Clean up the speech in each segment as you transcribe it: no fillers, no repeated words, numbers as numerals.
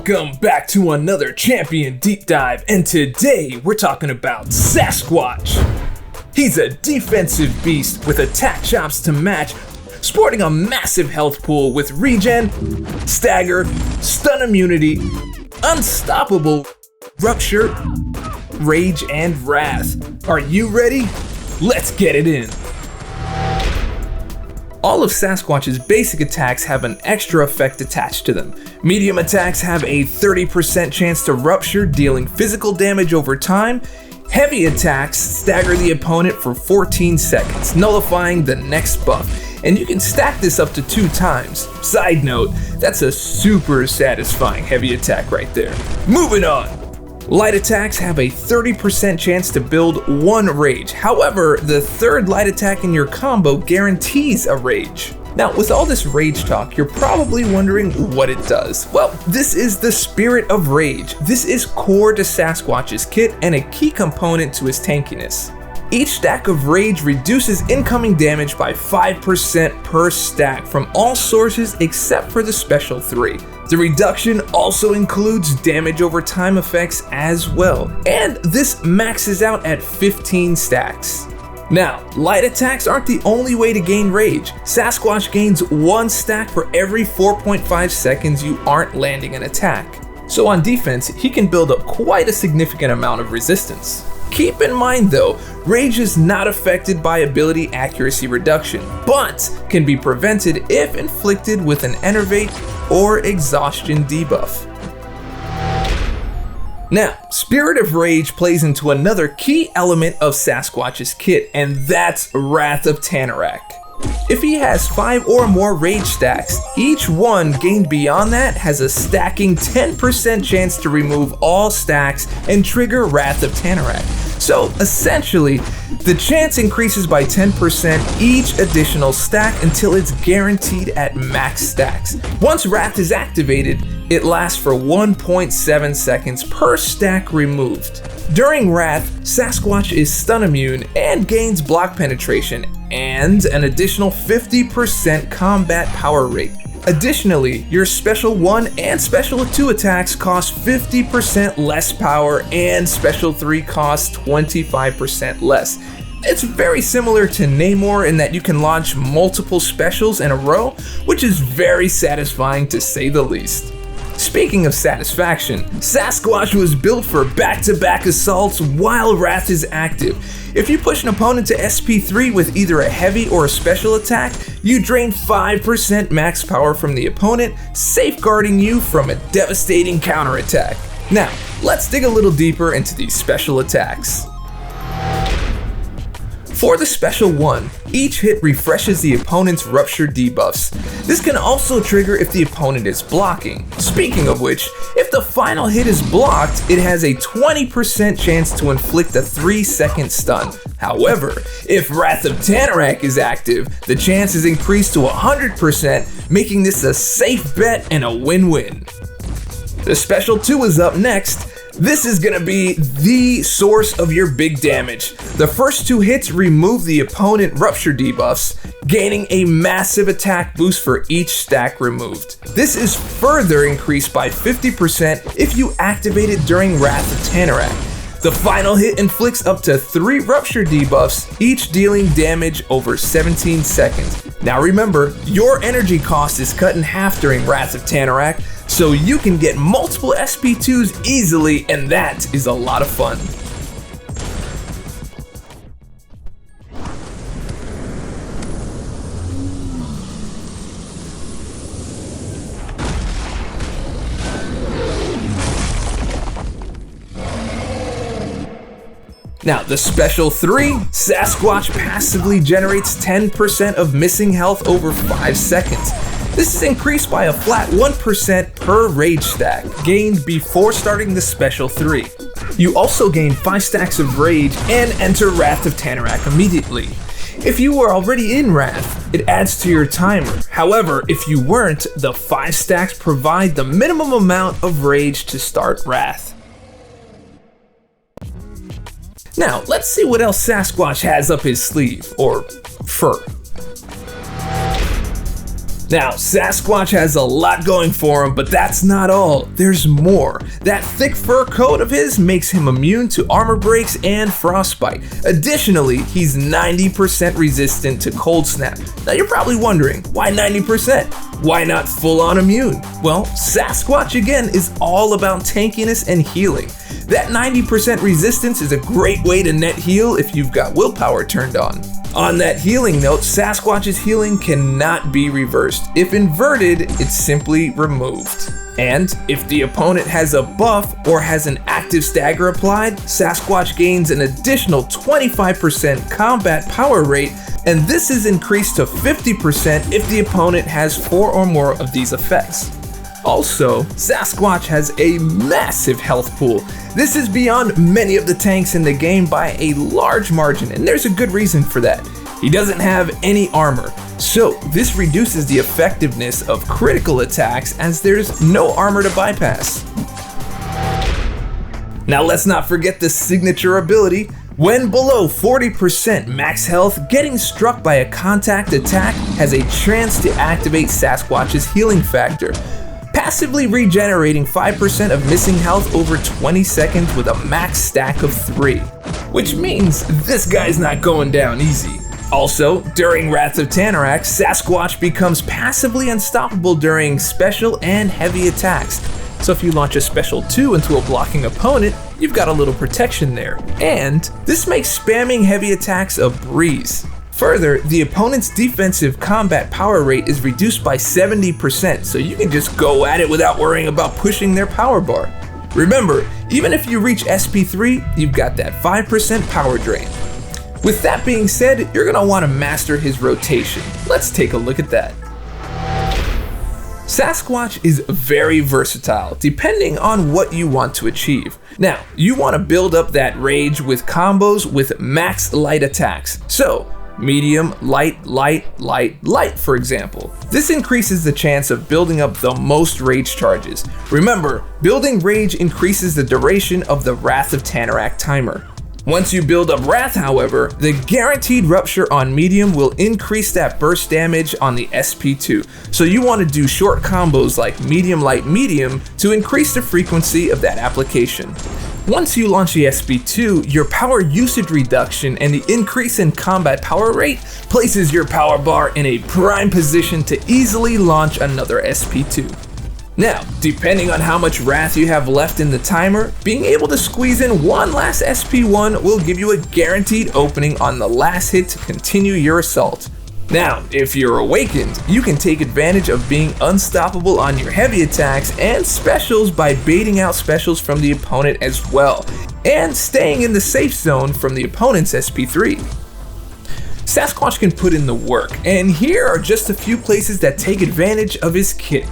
Welcome back to another Champion Deep Dive, and today we're talking about Sasquatch. He's a defensive beast with attack chops to match, sporting a massive health pool with regen, stagger, stun immunity, unstoppable, rupture, rage, and wrath. Are you ready? Let's get it in. All of Sasquatch's basic attacks have an extra effect attached to them. Medium attacks have a 30% chance to rupture, dealing physical damage over time. Heavy attacks stagger the opponent for 14 seconds, nullifying the next buff. And you can stack this up to 2 times. Side note, that's a super satisfying heavy attack right there. Moving on. Light attacks have a 30% chance to build 1 rage. However, the third light attack in your combo guarantees a rage. Now, with all this rage talk, you're probably wondering what it does. Well, this is the Spirit of Rage. This is core to Sasquatch's kit and a key component to his tankiness. Each stack of rage reduces incoming damage by 5% per stack from all sources except for the special 3. The reduction also includes damage over time effects as well, and this maxes out at 15 stacks. Now, light attacks aren't the only way to gain rage. Sasquatch gains 1 stack for every 4.5 seconds you aren't landing an attack. So on defense, he can build up quite a significant amount of resistance. Keep in mind though, rage is not affected by ability accuracy reduction, but can be prevented if inflicted with an enervate or exhaustion debuff. Now, Spirit of Rage plays into another key element of Sasquatch's kit, and that's Wrath of Tanarak. If he has 5 or more rage stacks, each one gained beyond that has a stacking 10% chance to remove all stacks and trigger Wrath of Tanarak. So essentially, the chance increases by 10% each additional stack until it's guaranteed at max stacks. Once Wrath is activated, it lasts for 1.7 seconds per stack removed. During Wrath, Sasquatch is stun immune and gains block penetration and an additional 50% combat power rate. Additionally, your Special 1 and Special 2 attacks cost 50% less power and Special 3 costs 25% less. It's very similar to Namor in that you can launch multiple specials in a row, which is very satisfying to say the least. Speaking of satisfaction, Sasquatch was built for back-to-back assaults while Wrath is active. If you push an opponent to SP3 with either a heavy or a special attack, you drain 5% max power from the opponent, safeguarding you from a devastating counterattack. Now, let's dig a little deeper into these special attacks. For the Special 1, each hit refreshes the opponent's rupture debuffs. This can also trigger if the opponent is blocking. Speaking of which, if the final hit is blocked, it has a 20% chance to inflict a 3-second stun. However, if Wrath of Tanarak is active, the chance is increased to 100%, making this a safe bet and a win-win. The Special 2 is up next. This is gonna be the source of your big damage. The first 2 hits remove the opponent rupture debuffs, gaining a massive attack boost for each stack removed. This is further increased by 50% if you activate it during Wrath of Tanarak. The final hit inflicts up to 3 rupture debuffs, each dealing damage over 17 seconds. Now remember, your energy cost is cut in half during Wrath of Tanarak, so you can get multiple SP2s easily, and that is a lot of fun. Now, the Special 3, Sasquatch passively generates 10% of missing health over 5 seconds. This is increased by a flat 1% per rage stack, gained before starting the Special 3. You also gain 5 stacks of rage and enter Wrath of Tanarak immediately. If you were already in Wrath, it adds to your timer. However, if you weren't, the 5 stacks provide the minimum amount of rage to start Wrath. Now, let's see what else Sasquatch has up his sleeve, or fur. Now, Sasquatch has a lot going for him, but that's not all. There's more. That thick fur coat of his makes him immune to armor breaks and frostbite. Additionally, he's 90% resistant to cold snap. Now you're probably wondering, why 90%? Why not full-on immune? Well, Sasquatch again is all about tankiness and healing. That 90% resistance is a great way to net heal if you've got willpower turned on. On that healing note, Sasquatch's healing cannot be reversed. If inverted, it's simply removed. And if the opponent has a buff or has an active stagger applied, Sasquatch gains an additional 25% combat power rate, and this is increased to 50% if the opponent has 4 or more of these effects. Also, Sasquatch has a massive health pool. This is beyond many of the tanks in the game by a large margin, and there's a good reason for that. He doesn't have any armor, so this reduces the effectiveness of critical attacks as there's no armor to bypass. Now let's not forget the signature ability. When below 40% max health, getting struck by a contact attack has a chance to activate Sasquatch's healing factor, passively regenerating 5% of missing health over 20 seconds with a max stack of 3. Which means this guy's not going down easy. Also, during Wrath of Tanarak, Sasquatch becomes passively unstoppable during special and heavy attacks. So if you launch a special 2 into a blocking opponent, you've got a little protection there. And this makes spamming heavy attacks a breeze. Further, the opponent's defensive combat power rate is reduced by 70%, so you can just go at it without worrying about pushing their power bar. Remember, even if you reach SP3, you've got that 5% power drain. With that being said, you're going to want to master his rotation. Let's take a look at that. Sasquatch is very versatile, depending on what you want to achieve. Now, you want to build up that rage with combos with max light attacks. So, medium, light, light, light, light, for example. This increases the chance of building up the most rage charges. Remember, building rage increases the duration of the Wrath of Tanarak timer. Once you build up Wrath, however, the guaranteed rupture on medium will increase that burst damage on the SP2. So you want to do short combos like medium, light, medium to increase the frequency of that application. Once you launch the SP2, your power usage reduction and the increase in combat power rate places your power bar in a prime position to easily launch another SP2. Now, depending on how much Wrath you have left in the timer, being able to squeeze in one last SP1 will give you a guaranteed opening on the last hit to continue your assault. Now, if you're awakened, you can take advantage of being unstoppable on your heavy attacks and specials by baiting out specials from the opponent as well, and staying in the safe zone from the opponent's SP3. Sasquatch can put in the work, and here are just a few places that take advantage of his kit.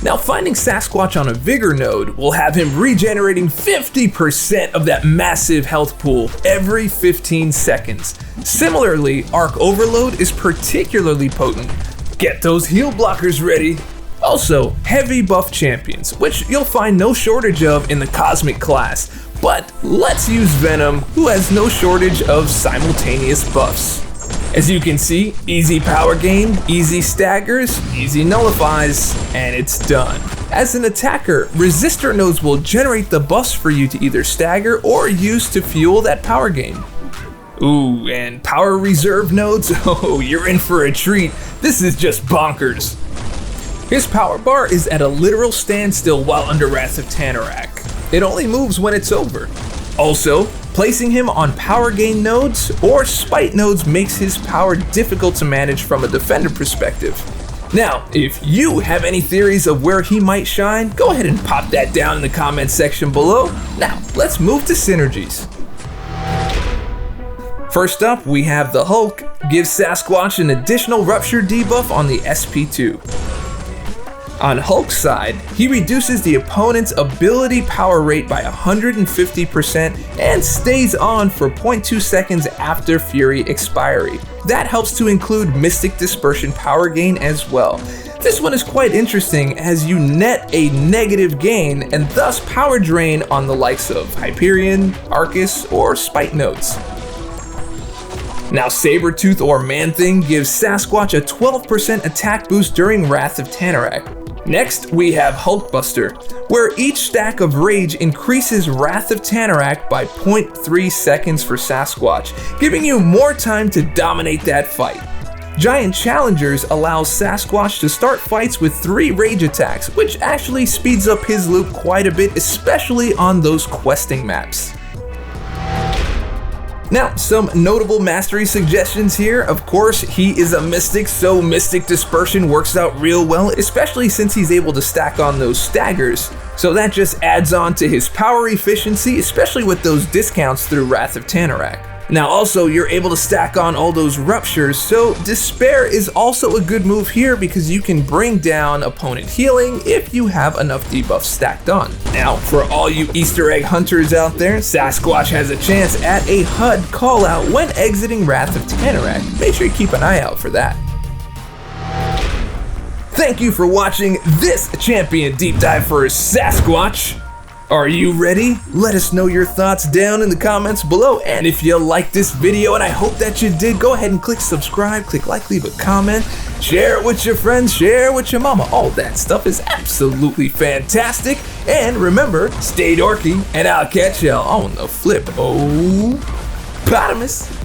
Now, finding Sasquatch on a Vigor node will have him regenerating 50% of that massive health pool every 15 seconds. Similarly, Arc Overload is particularly potent. Get those heal blockers ready. Also, heavy buff champions, which you'll find no shortage of in the Cosmic class. But let's use Venom, who has no shortage of simultaneous buffs. As you can see, easy power gain, easy staggers, easy nullifies, and it's done. As an attacker, resistor nodes will generate the buffs for you to either stagger or use to fuel that power gain. Ooh, and power reserve nodes? Oh, you're in for a treat. This is just bonkers. His power bar is at a literal standstill while under Wrath of Tanarak. It only moves when it's over. Also, placing him on power gain nodes or spite nodes makes his power difficult to manage from a defender perspective. Now, if you have any theories of where he might shine, go ahead and pop that down in the comment section below. Now, let's move to synergies. First up, we have the Hulk. Gives Sasquatch an additional rupture debuff on the SP2. On Hulk's side, he reduces the opponent's ability power rate by 150% and stays on for 0.2 seconds after Fury expiry. That helps to include Mystic Dispersion power gain as well. This one is quite interesting as you net a negative gain and thus power drain on the likes of Hyperion, Arcus, or Spite nodes. Now, Sabretooth or Man-Thing gives Sasquatch a 12% attack boost during Wrath of Tanarak. Next, we have Hulkbuster, where each stack of Rage increases Wrath of Tanarak by 0.3 seconds for Sasquatch, giving you more time to dominate that fight. Giant Challengers allows Sasquatch to start fights with 3 rage attacks, which actually speeds up his loop quite a bit, especially on those questing maps. Now, some notable mastery suggestions here. Of course, he is a Mystic, so Mystic Dispersion works out real well, especially since he's able to stack on those staggers. So that just adds on to his power efficiency, especially with those discounts through Wrath of Tanarak. Now also, you're able to stack on all those ruptures, so Despair is also a good move here because you can bring down opponent healing if you have enough debuffs stacked on. Now, for all you Easter egg hunters out there, Sasquatch has a chance at a HUD callout when exiting Wrath of Tanarak. Make sure you keep an eye out for that. Thank you for watching this Champion Deep Dive for Sasquatch. Are you ready? Let us know your thoughts down in the comments below, and if you liked this video, and I hope that you did, go ahead and click subscribe, click like, leave a comment, share it with your friends, share it with your mama. All that stuff is absolutely fantastic. And remember, stay dorky, and I'll catch y'all on the flip. Oh, Potamus.